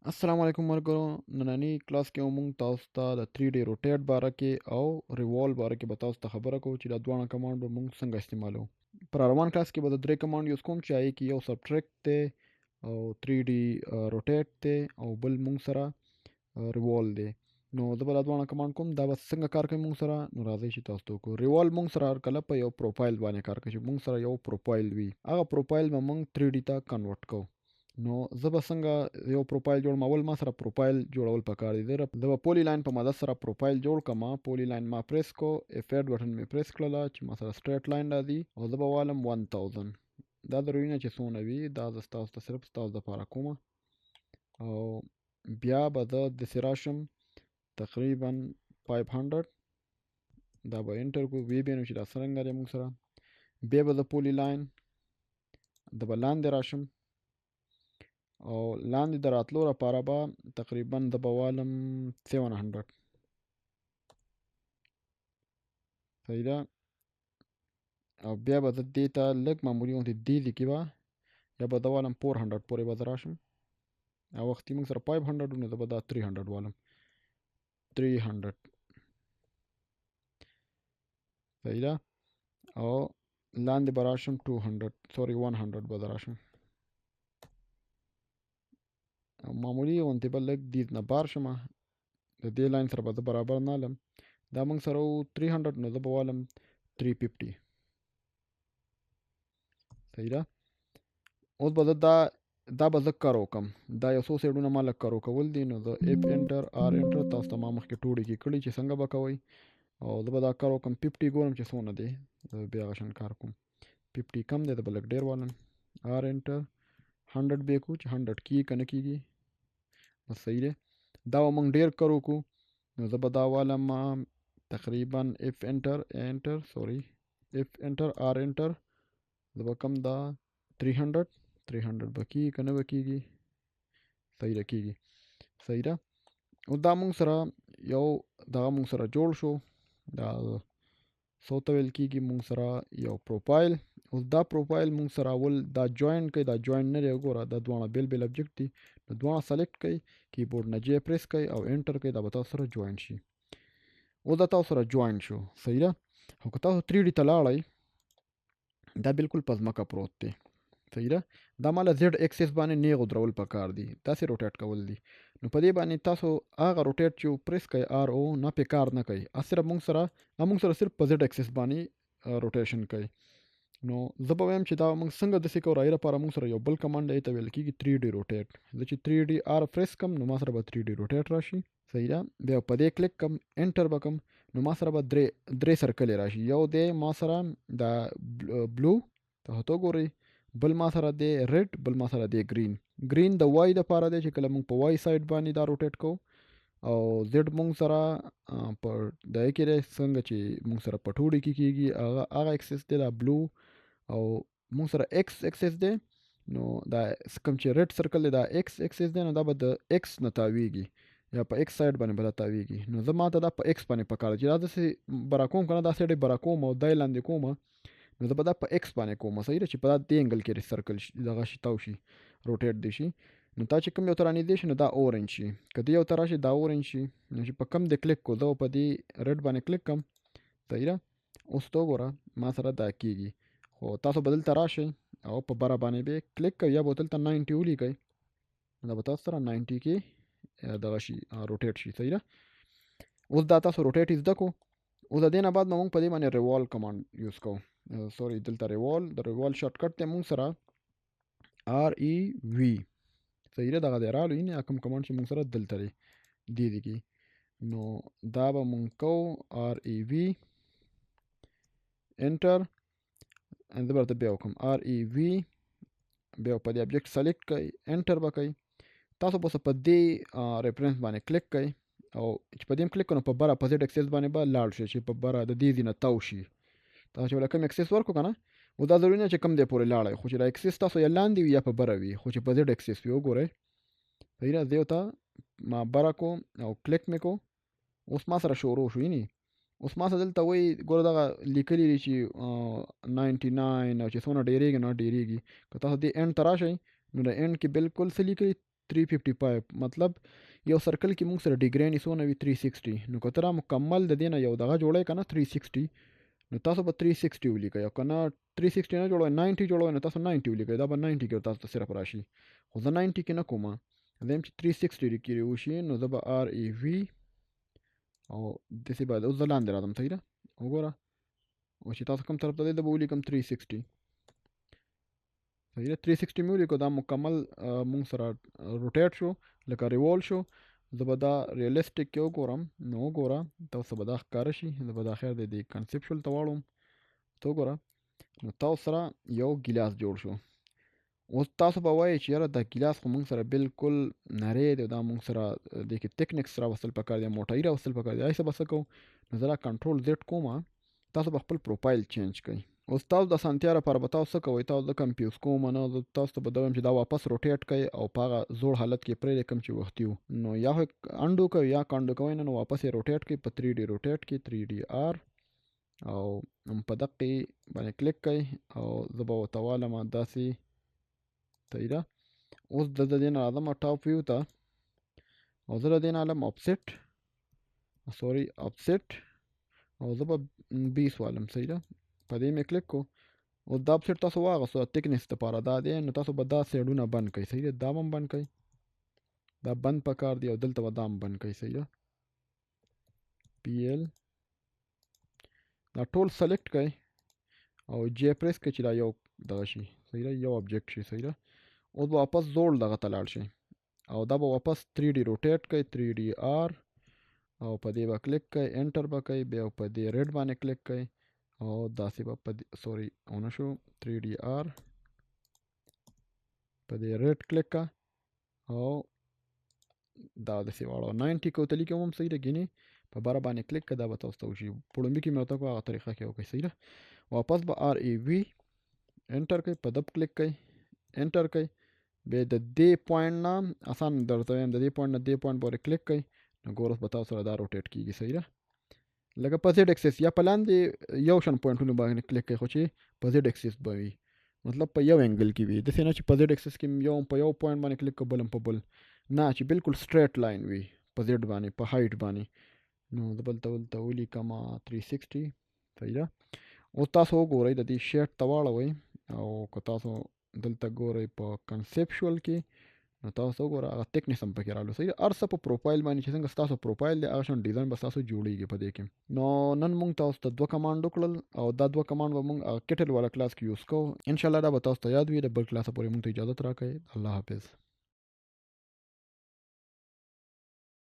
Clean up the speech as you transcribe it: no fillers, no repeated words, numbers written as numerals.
السلام علیکم ملګرو. نننی کلاس کې موږ تاسو ته د 3D روټیټ باره کې او ریوالو باره کې به تاسو ته خبره کوو چې دا دواړه کمانډ به موږ څنګه استعمالوو. پر روان کلاس کې به د درې کمانډ یوز کوم چې هغې کې یو سبټریکټ دی او 3D روټیټ دی او بل موږ سره ریوال دی. نو زه به دا دواړه کمانډ کوم، دا به څنګه کار کوي موږ سره. نو راځئ چې تاسو ته وکړو. ریوال موږ سره هر کله په یو پروفایل باندې کار کوي چې موږ سره یو پروفایل وي، هغه پروفایل به موږ 3D ته کنورټ کوو. نو زه به څنګه یو پروفایل جوړم. اول ما سره پروفایل جوړول پکار دي. زه به پولی لاین په مدد سره پروفایل جوړ کړم. پولی لاین ما پریس کو، افیکټ بټن می پریس کړله چې ما سره سټریټ لاین راځي او زه به والم 1000. دا ضروري نه چې څونه وي، دا زه ستاسو ته صرف ستاسو دپاره کوم. او بیا به زه داسې راشم تقریبا 500. دا به انټر کو، وی بینو چې دا څرنګه دی موږ سره. بیا به زه پولی لاین د به لاندې راشم او لاندې د راتلو لپاره به تقریبا د به والم 700. صحیح ده. او بیا به زه دې ته لږ معمولي غوندې دې ځای کې به یا به زه والم 400 پورې به زه راشم. او وختي موږ سره 500 نو زه به دا 300 والم. 300 صحیح ده. او لاندې به راشم 200 سوري 100 به زه راشم. او معمولي غوندې به لږ دې نه بار شم. د دې لاین سره به زه برابر نه لم. دا موږ سره 300 نو زه به والم 350. صحیح ده. اوس به زه دا به زه کار وکړم. دا یو څو سیډونه ما لږ کار کول دي. نو زه اف انټر آر انټر، تاسو ته ما مخکې ټوډې کې کړي چې څنګه به کوئ. او زه به دا کار وکړم 50 ګورم چې څونه دی. زه بیا هغه شان کار کوم. 50 کم دی، زه به لږ ډېر والم. آر انټر 100 به کو چې 100 کیږي که نه کیږي. بس صحیح دی. دا به موږ ډېر کار وکړو. نو زه به دا والم تقریبا اف انټر سوري اف انټر آر انټر، زه به کم دا 300 به کیږي که نه به کیږي. صحیح ده، کیږي. صحیح ده. اوس دا موږ سره یو دغه موږ سره جوړ شو. دا څو ته ویل کیږي موږ سره یو پروفایل. اوس دا پروفایل موږ سره اول دا جوینټ کوي. دا جوینټ نه دی، وګوره دا دواړه بیل بیل ابجیکټ دي. نو دواړه سلیکټ کوي، کیبورډ نه جې پریس کوي او انټر کوي. دا به تاسو سره جوینټ شي. اوس دا تاسو سره جوینټ شو. صحیح ده. او که تاسو 3D ته لاړئ، دا بالکل په ځمکه پروت دی. صحیح ده. دا مالا زیډ اکسس باندې نیغ درول پکار دي، داسې روټیټ کول دي. نو په دې باندې تاسو هغه روټیټ چې پریس کوي آر او نه پې کار نه کوي. صرف موږ سره صرف په زیډ اکسس باندې روټیشن کوي. نو زه به وایم چې دا موږ څنګه داسې کوو. هغې لپاره موږ سره یو بل کمانډ دی ته ویل کېږي 3D روټیټ. زه چې 3D آر پریس کم نو ما سره به 3D روټیټ راشي. صحیح ده. بیا په دې کلیک کم، انټر به کم، نو ما سره به درې سرکلې راشي. یو دی ما سره دا بلو، تاسو ته وګورئ. بل ما سره دی ریډ، بل ما سره دی ګرین د وای د پاره دی چې کله موږ په وای سایډ باندې دا روټیټ کوو. او زیډ موږ سره په دای کې دی څنګه چې موږ سره په ټوډي کې کیږي هغه اکسس دی دا بلو. او موږ سره ایکس اکسس دی. نو دا کوم چې ریډ سرکل دی دا ایکس اکسس دی. نو دا به د ایکس نه تاویږي یا په ایکس سایډ باندې به دا تاویږي. نو زه ماته دا په ایکس باندې پکار چې دا داسې برا کوم که نه دا سایډ یې برا کوم او دای لاندې کوم، نو زه به دا په ایکس باندې کوم. صحیح ده. چې په دا دې انګل کې سرکل شي، دغه شي تاو شي، روټیټ دی شي. نو تا چې کوم یو ته رانږدې شي نو دا اورنج شي، که دې یو ته راشي دا اورنج شي. نو چې په کم دې کلیک کو، زه په دې ریډ باندې کلیک کم. صحیح ده. اوس ته وګوره ما سره دا کیږي. خو تاسو به دلته راشئ او په بره باندې به کلیک کوئ یا به دلته 90 ولیکئ. دا به تاسو سره 90 کې دغه شي روټیټ شي. صحیح ده. اوس دا تاسو روټیټ زده کو. اوس د دې نه بعد موږ په دې باندې ریوال کمانډ یوز کوو. سوري دلته ریوال، د ریوال شارټ کټ دی موږ سره آر ای وی. صحیح ده. دغه دی رالو یې کوم کمانډ چې موږ سره دلته دی دې کې. نو دا به موږ کوو آر ای وی انټر. زه به درته بیا وکړم آر ای وی، بیا په دې ابجیکټ سلیکټ کوئ، انټر به کوئ. تاسو به په دې ریفرنس باندې کلیک کوئ او چې په دې کلیک کړو په بره په زیډ اکسس باندې به لاړ شي چې په بره د دې ځای نه تاو شي. تاسو چې ولا کوم اکسس ورکړو که نه، او دا ضروري نه چې کوم دی پورې لاړئ، خو چې دا اکسس تاسو یا لاندې وي یا په بره وي، خو چې په زیډ اکسس وي. وګورئ. صحیح ده. زه یو ته ما بره کوم او کلیک مې کو. اوس ما سره شروع شو. یعنې اوس ما سره دلته وایي ګوره دغه لیکلي دي چې 99 او چې څونه ډېرېږي نه ډېرېږي. که تاسو دې اینډ ته راشئ نو د اینډ کې بالکل څه لیکلي 355 مطلب یو سرکل کې موږ سره ډیګرې نیسونه وي 360 نو کتره مکمل د دینه یو دغه جوړی کنه 360 نو تاسو به 360 ولیکئ او کنه 360 نه جوړوئ 90 جوړوئ نو تاسو 90 ولیکئ دا به 90 کې تاسو ته صرف راشي خو زه 90 کې نه کوم زه چې 360 کې وشي نو زه به ار ای وی او داسې به اوس زه لاندې راځم صحیح ده وګوره او چې تاسو کوم طرف ته دی دا به ولیکم 360 صحیح ده 360 مې ولیکو دا مکمل مونږ سره روټیټ شو لکه ریوال شو زه به دا ریالسټیک کې وګورم نو وګوره تاسو به دا ښکاره شي زه به دا خیر دی د کنسپچوال ته واړوم ته وګوره نو تاسو سره یو ګیلاس جوړ شو اوس تاسو به وایئ چې یاره دا ګیلاس خو مونږ سره بالکل نری دی دا مونږ سره دې کې تکنیکس راوستل پکار دی موټایي راوستل پکار دی ایسه به څه کوو نو زه دا کنټرول زیډ کوم تاسو به خپل پروفایل چینج کړئ اوس تاسو د اسانتیا لپاره به تاسو څه کوئ تاسو د کمپیوز کوم نه تاسو ته به دا وایم چې دا واپس روټیټ کړئ او په هغه زوړ حالت کې پرېږدئ کوم چې وختي وو نو یا خو انډو کوئ یا کانډو کوئ نه نو واپس یې روټیټ کړئ په 3D روټیټ کې 3D آر او په دقې باندې کلیک کړئ او زه به ورته والم داسې صحیح ده اوس د دې نه راځم ټاپ ویو ته او زه د دې نه علم آفسیټ او زه به 20 والم صحیح ده په دې مې کلیک کو او دا آفسیټ تاسو واغستو تکنیس لپاره دا دی نو تاسو به دا سیډونه بند کړئ صحیح ده دا هم بند کړئ دا بند پکار دی او دلته به دا هم بند کړئ صحیح ده پی ایل دا ټول سلیکټ کړئ او جی پریس کړئ چې دا یو دغه شي صحیح ده یو آبجیکټ شي صحیح ده اوس به واپس زوړ دغه ته لاړ شي او دا به واپس 3D روټیټ کړئ 3D آر او په دې به کلیک کړئ انټر به کوئ بیا په دې ریډ باندې کلیک کړئ او داسې به په سوري ونه شو 3D آر په دې ریډ کلیک کا او دا داسې واړو 90 کوتلی کې هم صحیح ده ګینې په بره باندې کلیک کا دا به تاسو ته وشي پړومبي کې مې ورته هغه طریقه کې وکړئ صحیح ده واپس به آر ای وی انټر کوئ په دب کلیک کوئ انټر کوئ بیا د دې پوینټ نه اسان درته وایم د دې پوینټ نه دې پوینټ پورې کلیک کوئ نو ګوره به تاسو سره دا روټیټ کیږي صحیح ده لکه په زیډ اکسس یا په لاندې یو شان پوینټونو باندې کلیک کوئ خو چې په زیډ اکسس به وي مطلب په یو انګل کې وي داسې نه چې په زیډ اکسس کې یو په یو پوینټ باندې کلیک کوو بل هم په بل نه چې بالکل سټریټ لاین وي په زیډ باندې په هایټ باندې نو زه دلته ولیکم 360 صحیح ده اوس تاسو وګورئ د دې شیټ ته واړوئ او که تاسو دلته ګورئ په کنسپچوال کې نو تاسو وګوره هغه تکنیس هم پکې راغلو صحیح هر څه په پروفایل باندې چې څنګه ستاسو پروفایل دی هغه شان ډیزاین به ستاسو جوړیږي په دې کې نو نن موږ تاسو ته 2 کمانډ وکړل او دا 2 کمانډ به موږ کټل والا کلاس کې یوز کوو ان شاء الله دا به تاسو ته یاد وي د بل کلاس پورې موږ ته اجازه راکړئ الله حافظ